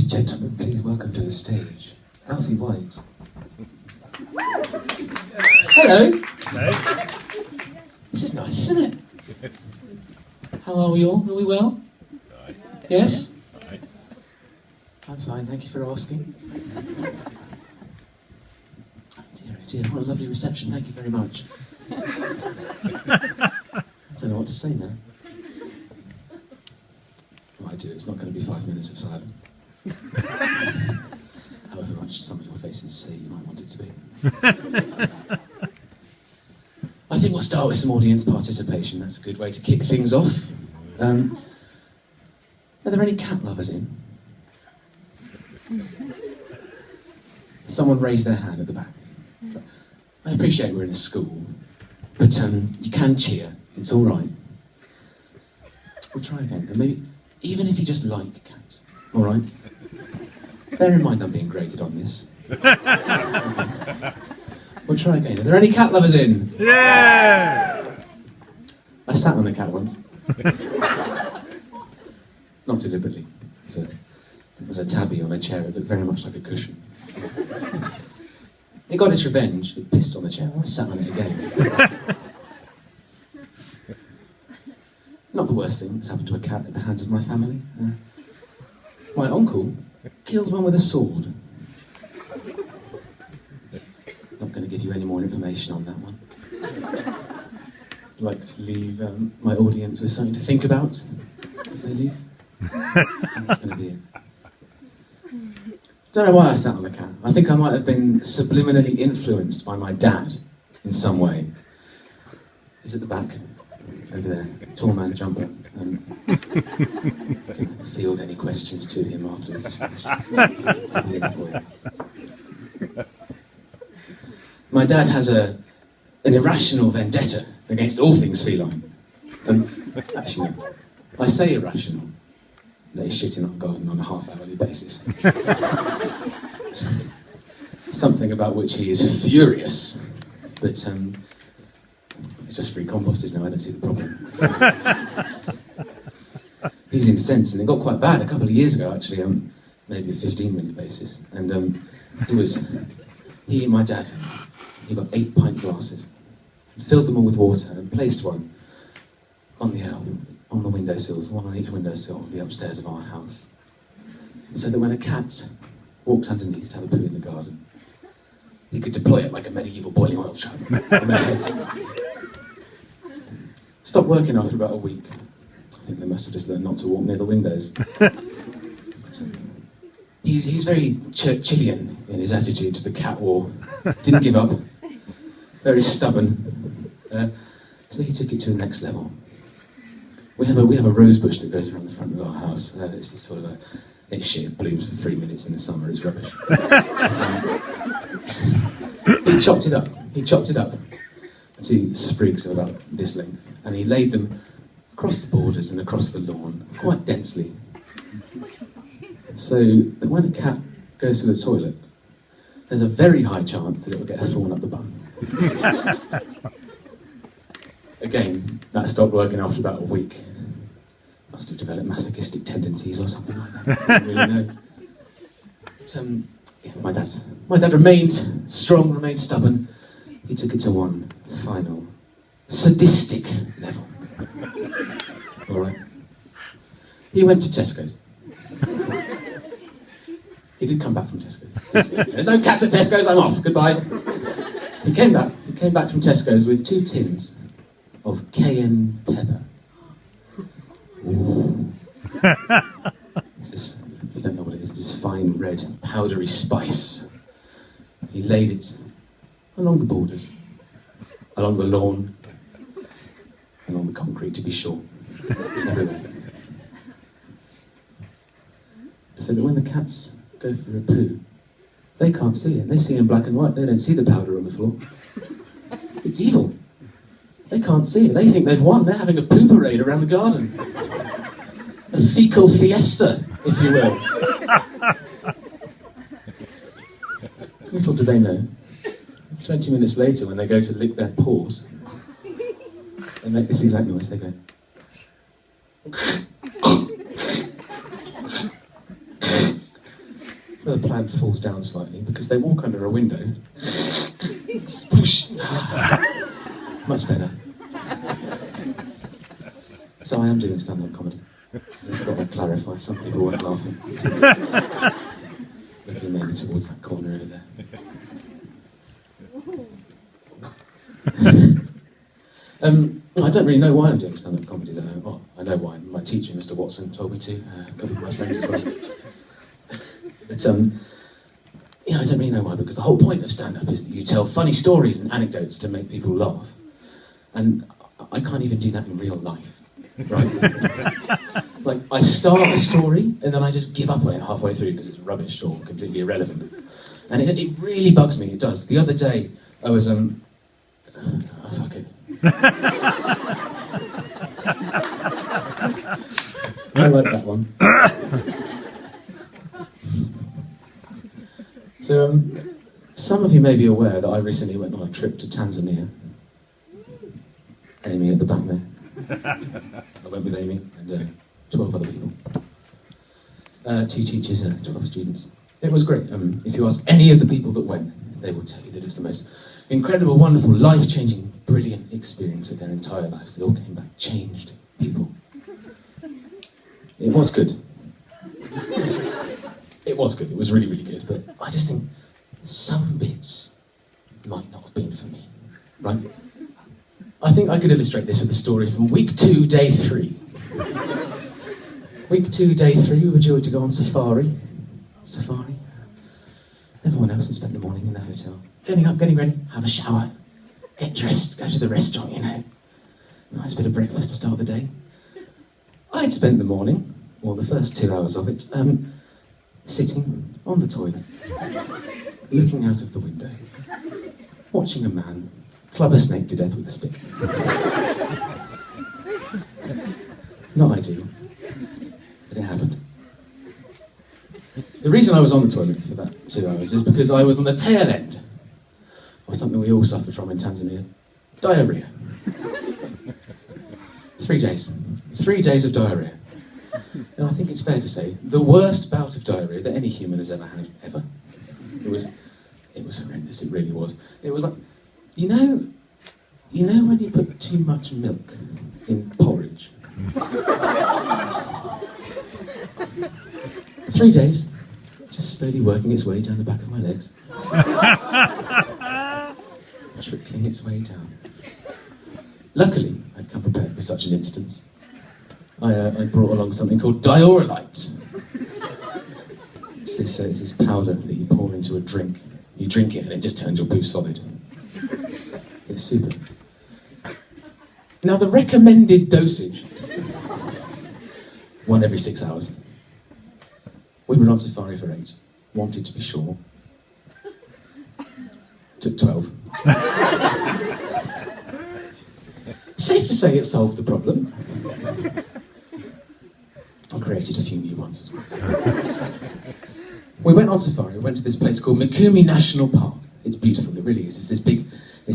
gentlemen, please welcome to the stage, Alfie White. Hello. Hello. This is nice, isn't it? How are we all? Are we well? Aye. Yes? Aye. I'm fine, thank you for asking. Oh dear, what a lovely reception, thank you very much. I don't know what to say now. Well, I do, it's not going to be 5 minutes of silence. However much some of your faces say you might want it to be. I think we'll start with some audience participation. That's a good way to kick things off. Are there any cat lovers in? Someone raised their hand at the back. I appreciate we're in a school, but you can cheer. It's all right. We'll try again. And maybe, even if you just like cats, all right? Bear in mind I'm being graded on this. Okay. We'll try again. Are there any cat lovers in? Yeah! I sat on a cat once. Not deliberately. It was a tabby on a chair. It looked very much like a cushion. It got its revenge. It pissed on the chair. I sat on it again. Not the worst thing that's happened to a cat at the hands of my family. My uncle killed one with a sword. Not going to give you any more information on that one. I'd like to leave my audience with something to think about as they leave. And that's going to be it. Don't know why I sat on the cat. I think I might have been subliminally influenced by my dad in some way. He's at the back, over there, tall man jumper. You can field any questions to him after this is finished. I'll be in for you. My dad has an irrational vendetta against all things feline. Actually, no, I say irrational. They shit in our garden on a half-hourly basis. Something about which he is furious. But it's just free composters now, I don't see the problem. He's incensed, and it got quite bad a couple of years ago, actually, on maybe a 15-minute basis. And he and my dad, he got 8 pint glasses, and filled them all with water, and placed one on the windowsills, one on each windowsill of the upstairs of our house, so that when a cat walked underneath to have a poo in the garden, he could deploy it like a medieval boiling oil truck on their heads. Stopped working after about a week. I think they must have just learned not to walk near the windows. But, he's very Churchillian in his attitude to the cat war. Didn't give up. Very stubborn. So he took it to the next level. We have a rose bush that goes around the front of our house. It's this sort of it's shit. It blooms for 3 minutes in the summer. It's rubbish. But, he chopped it up. He chopped it up to sprigs of about this length, and he laid them across the borders and across the lawn, quite densely, so that when a cat goes to the toilet, there's a very high chance that it will get a thorn up the bum. Again, that stopped working after about a week. Must have developed masochistic tendencies or something like that. I don't really know. But, yeah, my dad remained strong, remained stubborn. He took it to one final, sadistic level. All right. He went to Tesco's. He did come back from Tesco's. There's no cats at Tesco's, I'm off, goodbye. He came back from Tesco's with 2 tins of cayenne pepper. Ooh. It's this, if you don't know what it is, it's this fine red powdery spice. He laid it along the borders, along the lawn, along the concrete, to be sure, everywhere. So that when the cats go for a poo, they can't see it. They see in black and white. They don't see the powder on the floor. It's evil. They can't see it. They think they've won. They're having a poo parade around the garden. A fecal fiesta, if you will. Little do they know, 20 minutes later, when they go to lick their paws, they make this exact noise. They go. where the plant falls down slightly because they walk under a window. Sploosh! Much better. So I am doing stand-up comedy. Just thought I'd clarify, some people weren't laughing. Looking maybe towards that corner over there. I don't really know why I'm doing stand-up comedy though. Well, I know why. My teacher, Mr. Watson, told me to. A couple of my friends as well. But yeah, I don't really know why, because the whole point of stand-up is that you tell funny stories and anecdotes to make people laugh. And I can't even do that in real life, right? Like, I start a story and then I just give up on it halfway through because it's rubbish or completely irrelevant. And it really bugs me, it does. The other day, I was, oh, fuck it. I like that one. So, some of you may be aware that I recently went on a trip to Tanzania. Amy at the back there. I went with Amy and 12 other people. 2 teachers and 12 students. It was great. If you ask any of the people that went, they will tell you that it's the most incredible, wonderful, life-changing, brilliant experience of their entire lives. They all came back changed people. It was good. It was good. It was really, really good. But I just think some bits might not have been for me, right? I think I could illustrate this with a story from week 2, day 3. Week 2, day 3, we were due to go on safari. Safari. Everyone else had spent the morning in the hotel. Getting up, getting ready, have a shower, get dressed, go to the restaurant, you know. Nice bit of breakfast to start the day. I'd spent the morning, or the first 2 hours of it, sitting on the toilet, looking out of the window, watching a man club a snake to death with a stick. Not ideal, but it happened. The reason I was on the toilet for that 2 hours is because I was on the tail end of something we all suffer from in Tanzania: diarrhea. 3 days. 3 days of diarrhea. And I think it's fair to say, the worst bout of diarrhea that any human has ever had, ever. It was horrendous, it really was. It was like, you know when you put too much milk in porridge? 3 days, just slowly working its way down the back of my legs. Trickling its way down. Luckily, I'd come prepared for such an instance. I brought along something called diaurolite. It's this powder that you pour into a drink. You drink it and it just turns your poo solid. It's super. Now, the recommended dosage, 1 every 6 hours. We were on safari for 8. Wanted to be sure. Took 12. Safe to say it solved the problem. I created a few new ones as well. We went on safari. We went to this place called Mikumi National Park. It's beautiful, it really is. It's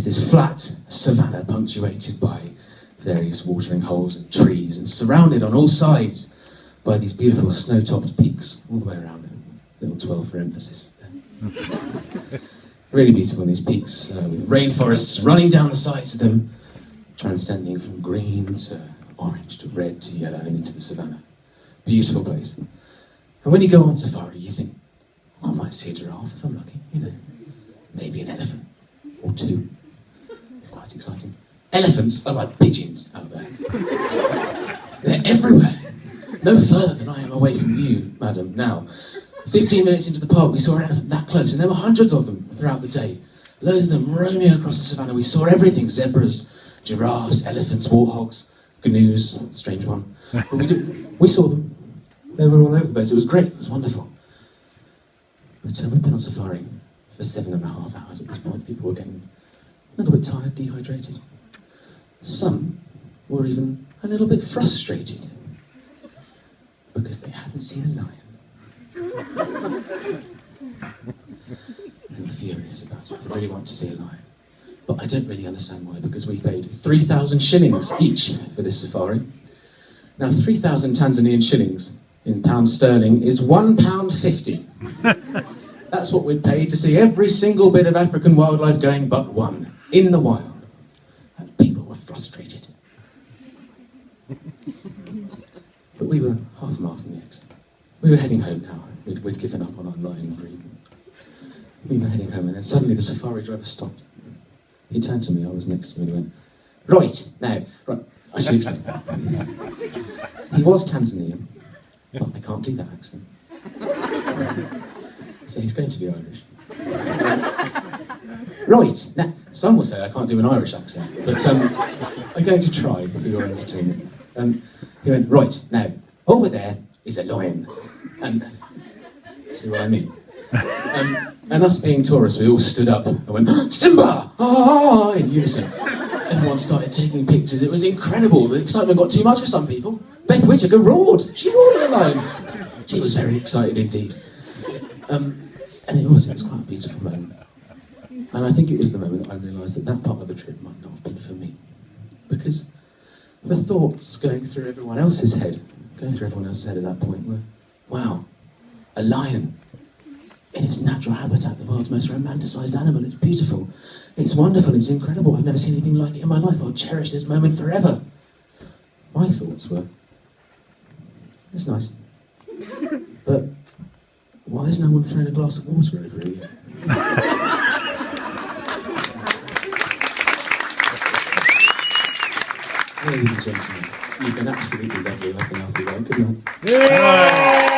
this flat savannah punctuated by various watering holes and trees, and surrounded on all sides by these beautiful snow-topped peaks all the way around. Little 12 for emphasis there. Really beautiful, these peaks, with rainforests running down the sides of them, transcending from green to orange to red to yellow and into the savannah. Beautiful place. And when you go on safari, you think, I might see a giraffe if I'm lucky, you know. Maybe an elephant, or 2. Quite exciting. Elephants are like pigeons out there. They're everywhere. No further than I am away from you, madam, now. 15 minutes into the park, we saw an elephant that close, and there were hundreds of them throughout the day. Loads of them roaming across the savannah. We saw everything: zebras, giraffes, elephants, warthogs, gnus, strange one. But we saw them. They were all over the place. It was great, it was wonderful. But we've been on safari for 7.5 hours at this point. People were getting a little bit tired, dehydrated. Some were even a little bit frustrated because they hadn't seen a lion. They were furious about it. They really wanted to see a lion. But I don't really understand why, because we paid 3,000 shillings each for this safari. Now, 3,000 Tanzanian shillings in pounds sterling is £1.50. That's what we'd pay to see every single bit of African wildlife going but one, in the wild. And people were frustrated. But we were half a mile from the exit. We were heading home now. We'd given up on our lion dream. We were heading home, and then suddenly the safari driver stopped. He turned to me, I was next to him, and he went, right, I should explain. He was Tanzanian, but I can't do that accent. So he's going to be Irish. Right, now, some will say I can't do an Irish accent, but I'm going to try for your entertainment. He went, right, now, over there is a lion. And, see what I mean? And us being tourists, we all stood up and went, Simba! Ah! In unison. Everyone started taking pictures. It was incredible. The excitement got too much for some people. Beth Whittaker roared. She roared at the lion. She was very excited indeed. And it was quite a beautiful moment. And I think it was the moment I realised that part of the trip might not have been for me. Because the thoughts going through everyone else's head at that point were, wow, a lion. In its natural habitat, the world's most romanticised animal. It's beautiful. It's wonderful. It's incredible. I've never seen anything like it in my life. I'll cherish this moment forever. My thoughts were, it's nice. But why has no one thrown a glass of water over it yet? Ladies and gentlemen, you've been absolutely lovely. I've been lovely. Good night. Yeah.